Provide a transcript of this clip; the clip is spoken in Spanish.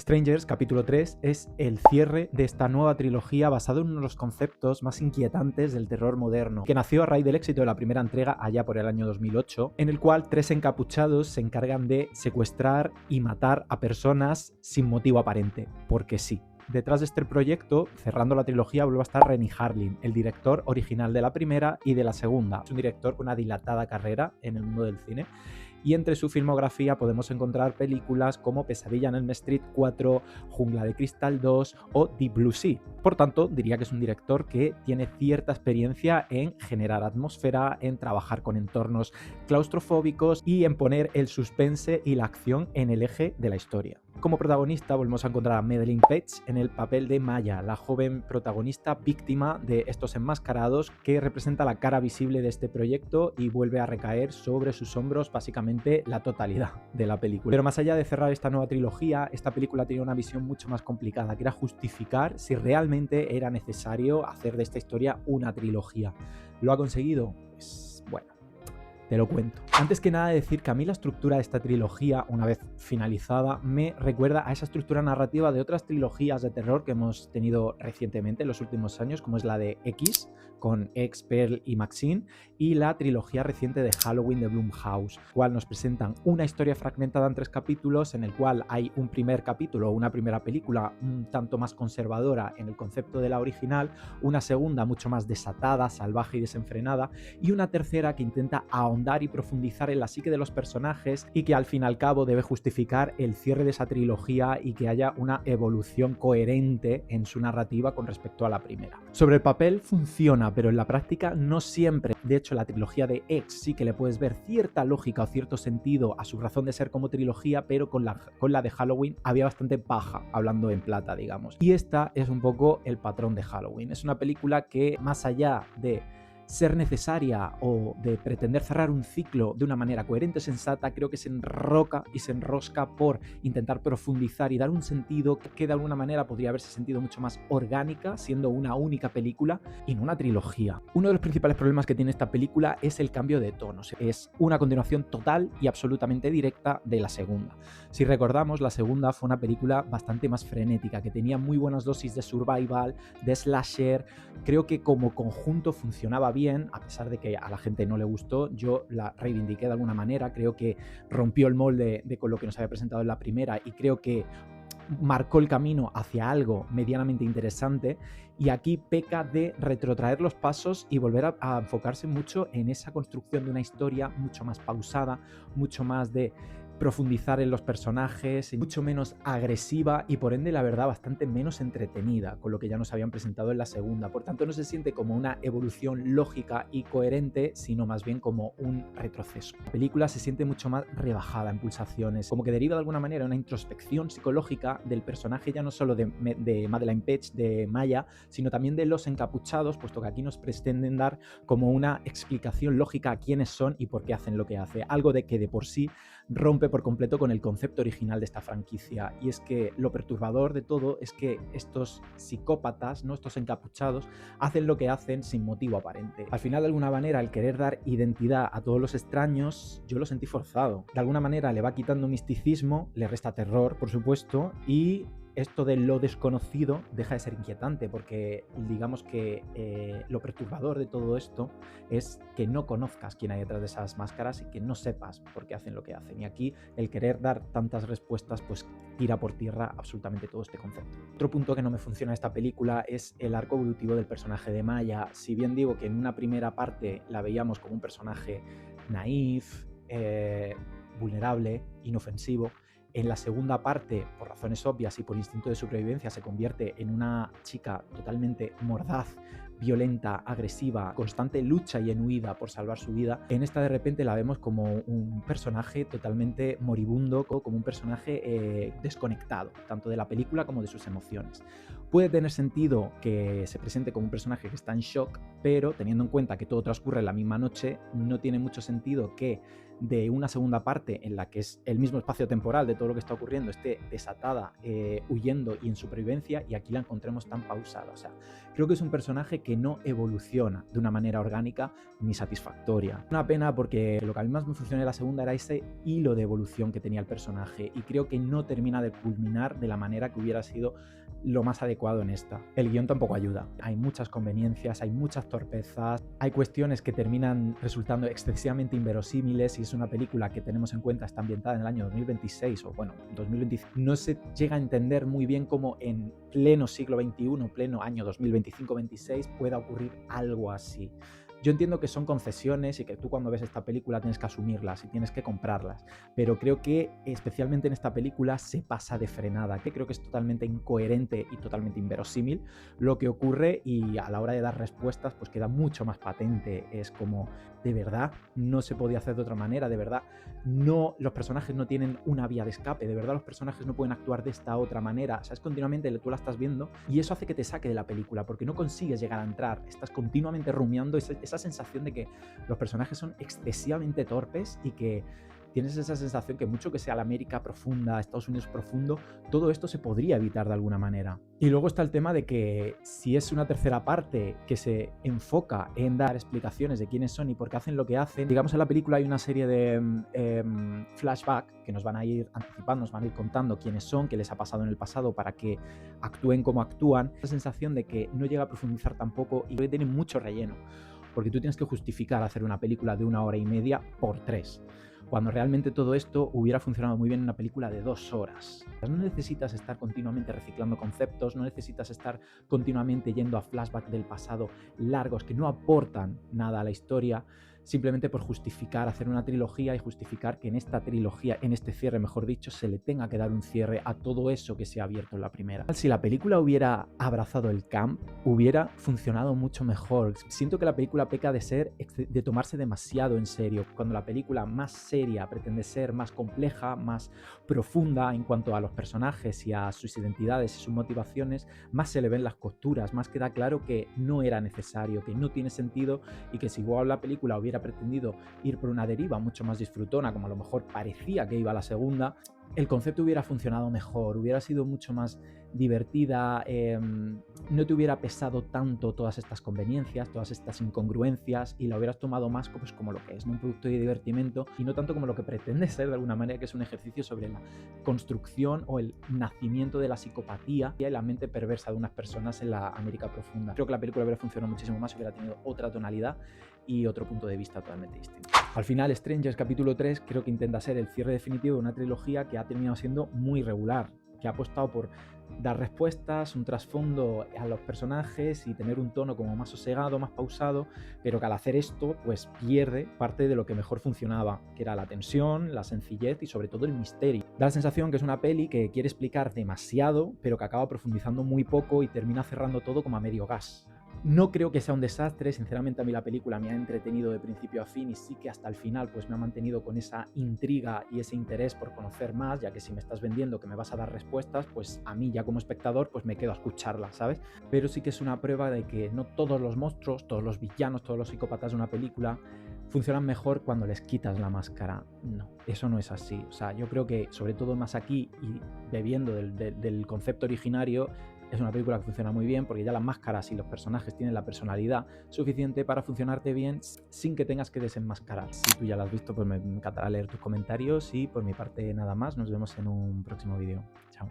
Strangers, capítulo 3, es el cierre de esta nueva trilogía basado en uno de los conceptos más inquietantes del terror moderno, que nació a raíz del éxito de la primera entrega allá por el año 2008, en el cual tres encapuchados se encargan de secuestrar y matar a personas sin motivo aparente, porque sí. Detrás de este proyecto, cerrando la trilogía, vuelve a estar Renny Harlin, el director original de la primera y de la segunda. Es un director con una dilatada carrera en el mundo del cine. Y entre su filmografía podemos encontrar películas como Pesadilla en Elm Street 4, Jungla de Cristal 2 o Deep Blue Sea. Por tanto, diría que es un director que tiene cierta experiencia en generar atmósfera, en trabajar con entornos claustrofóbicos y en poner el suspense y la acción en el eje de la historia. Como protagonista volvemos a encontrar a Madeleine Petsch en el papel de Maya, la joven protagonista víctima de estos enmascarados que representa la cara visible de este proyecto y vuelve a recaer sobre sus hombros básicamente la totalidad de la película. Pero más allá de cerrar esta nueva trilogía, esta película tenía una visión mucho más complicada, que era justificar si realmente era necesario hacer de esta historia una trilogía. ¿Lo ha conseguido? Pues bueno, te lo cuento. Antes que nada decir que a mí la estructura de esta trilogía, una vez finalizada, me recuerda a esa estructura narrativa de otras trilogías de terror que hemos tenido recientemente en los últimos años, como es la de X, con X, Pearl y Maxine, y la trilogía reciente de Halloween de Blumhouse, cual nos presentan una historia fragmentada en 3 capítulos, en el cual hay un primer capítulo, una primera película un tanto más conservadora en el concepto de la original, una segunda mucho más desatada, salvaje y desenfrenada, y una tercera que intenta ahondar y profundizar en la psique de los personajes y que al fin y al cabo debe justificar el cierre de esa trilogía y que haya una evolución coherente en su narrativa con respecto a la primera. Sobre el papel funciona, pero en la práctica no siempre. De hecho, la trilogía de X sí que le puedes ver cierta lógica o cierto sentido a su razón de ser como trilogía, pero con la de Halloween había bastante paja, hablando en plata, digamos. Y esta es un poco el patrón de Halloween. Es una película que, más allá de ser necesaria o de pretender cerrar un ciclo de una manera coherente o sensata, creo que se enroca y se enrosca por intentar profundizar y dar un sentido que de alguna manera podría haberse sentido mucho más orgánica, siendo una única película y no una trilogía. Uno de los principales problemas que tiene esta película es el cambio de tonos. Es una continuación total y absolutamente directa de la segunda. Si recordamos, la segunda fue una película bastante más frenética, que tenía muy buenas dosis de survival, de slasher. Creo que como conjunto funcionaba bien, a pesar de que a la gente no le gustó. Yo la reivindiqué de alguna manera, creo que rompió el molde de con lo que nos había presentado en la primera y creo que marcó el camino hacia algo medianamente interesante, y aquí peca de retrotraer los pasos y volver a enfocarse mucho en esa construcción de una historia mucho más pausada, mucho más de profundizar en los personajes, mucho menos agresiva y por ende la verdad bastante menos entretenida con lo que ya nos habían presentado en la segunda. Por tanto no se siente como una evolución lógica y coherente, sino más bien como un retroceso. La película se siente mucho más rebajada en pulsaciones, como que deriva de alguna manera una introspección psicológica del personaje, ya no solo de Madeleine Petsch, de Maya, sino también de los encapuchados, puesto que aquí nos pretenden dar como una explicación lógica a quiénes son y por qué hacen lo que hace, algo de que de por sí rompe por completo con el concepto original de esta franquicia. Y es que lo perturbador de todo es que estos psicópatas, ¿no?, estos encapuchados, hacen lo que hacen sin motivo aparente. Al final, de alguna manera, el querer dar identidad a todos los extraños, yo lo sentí forzado. De alguna manera le va quitando misticismo, le resta terror, por supuesto, y esto de lo desconocido deja de ser inquietante, porque digamos que lo perturbador de todo esto es que no conozcas quién hay detrás de esas máscaras y que no sepas por qué hacen lo que hacen. Y aquí el querer dar tantas respuestas pues tira por tierra absolutamente todo este concepto. Otro punto que no me funciona en esta película es el arco evolutivo del personaje de Maya. Si bien digo que en una primera parte la veíamos como un personaje naif, vulnerable, inofensivo, en la segunda parte, por razones obvias y por instinto de supervivencia, se convierte en una chica totalmente mordaz, violenta, agresiva, constante lucha y en huida por salvar su vida. En esta de repente la vemos como un personaje totalmente moribundo, como un personaje desconectado, tanto de la película como de sus emociones. Puede tener sentido que se presente como un personaje que está en shock, pero teniendo en cuenta que todo transcurre en la misma noche, no tiene mucho sentido que de una segunda parte en la que es el mismo espacio temporal de todo lo que está ocurriendo esté desatada, huyendo y en supervivencia, y aquí la encontremos tan pausada. O sea, creo que es un personaje que no evoluciona de una manera orgánica ni satisfactoria. Una pena porque lo que a mí más me funcionó en la segunda era ese hilo de evolución que tenía el personaje y creo que no termina de culminar de la manera que hubiera sido lo más adecuado en esta. El guión tampoco ayuda. Hay muchas conveniencias, hay muchas torpezas, hay cuestiones que terminan resultando excesivamente inverosímiles y es una película que tenemos en cuenta está ambientada en el año 2026 o bueno, 2025. No se llega a entender muy bien cómo en pleno siglo XXI, pleno año 2025-26 pueda ocurrir algo así. Yo entiendo que son concesiones y que tú cuando ves esta película tienes que asumirlas y tienes que comprarlas, pero creo que especialmente en esta película se pasa de frenada, que creo que es totalmente incoherente y totalmente inverosímil lo que ocurre y a la hora de dar respuestas pues queda mucho más patente. Es como, de verdad, no se podía hacer de otra manera, de verdad, no, los personajes no tienen una vía de escape, de verdad los personajes no pueden actuar de esta otra manera, o sea, es continuamente, tú la estás viendo y eso hace que te saque de la película porque no consigues llegar a entrar, estás continuamente rumiando esa sensación de que los personajes son excesivamente torpes y que tienes esa sensación que mucho que sea la América profunda, Estados Unidos profundo, todo esto se podría evitar de alguna manera. Y luego está el tema de que si es una tercera parte que se enfoca en dar explicaciones de quiénes son y por qué hacen lo que hacen, digamos en la película hay una serie de flashback que nos van a ir anticipando, nos van a ir contando quiénes son, qué les ha pasado en el pasado para que actúen como actúan. La sensación de que no llega a profundizar tampoco y que tiene mucho relleno, porque tú tienes que justificar hacer una película de 1 hora y media por 3. Cuando realmente todo esto hubiera funcionado muy bien en una película de 2 horas. No necesitas estar continuamente reciclando conceptos, no necesitas estar continuamente yendo a flashbacks del pasado largos que no aportan nada a la historia, simplemente por justificar, hacer una trilogía y justificar que en esta trilogía, en este cierre mejor dicho, se le tenga que dar un cierre a todo eso que se ha abierto en la primera. Si la película hubiera abrazado el camp, hubiera funcionado mucho mejor. Siento que la película peca de tomarse demasiado en serio, cuando la película más seria pretende ser más compleja, más profunda en cuanto a los personajes y a sus identidades y sus motivaciones, más se le ven las costuras, más queda claro que no era necesario, que no tiene sentido y que si igual la película hubiera pretendido ir por una deriva mucho más disfrutona, como a lo mejor parecía que iba la segunda, el concepto hubiera funcionado mejor, hubiera sido mucho más divertida, no te hubiera pesado tanto todas estas conveniencias, todas estas incongruencias y la hubieras tomado más pues, como lo que es, ¿no? Un producto de divertimento y no tanto como lo que pretende ser de alguna manera, que es un ejercicio sobre la construcción o el nacimiento de la psicopatía y la mente perversa de unas personas en la América profunda. Creo que la película hubiera funcionado muchísimo más si hubiera tenido otra tonalidad y otro punto de vista totalmente distinto. Al final, Strangers capítulo 3 creo que intenta ser el cierre definitivo de una trilogía que ha terminado siendo muy regular, que ha apostado por dar respuestas, un trasfondo a los personajes y tener un tono como más sosegado, más pausado, pero que al hacer esto pues pierde parte de lo que mejor funcionaba, que era la tensión, la sencillez y sobre todo el misterio. Da la sensación que es una peli que quiere explicar demasiado, pero que acaba profundizando muy poco y termina cerrando todo como a medio gas. No creo que sea un desastre, sinceramente a mí la película me ha entretenido de principio a fin y sí que hasta el final pues me ha mantenido con esa intriga y ese interés por conocer más, ya que si me estás vendiendo que me vas a dar respuestas, pues a mí ya como espectador pues me quedo a escucharla, ¿sabes? Pero sí que es una prueba de que no todos los monstruos, todos los villanos, todos los psicópatas de una película funcionan mejor cuando les quitas la máscara. No, eso no es así. O sea, yo creo que sobre todo más aquí y bebiendo del concepto originario, es una película que funciona muy bien porque ya las máscaras y los personajes tienen la personalidad suficiente para funcionarte bien sin que tengas que desenmascarar. Si tú ya la has visto, pues me encantará leer tus comentarios y por mi parte nada más. Nos vemos en un próximo vídeo. Chao.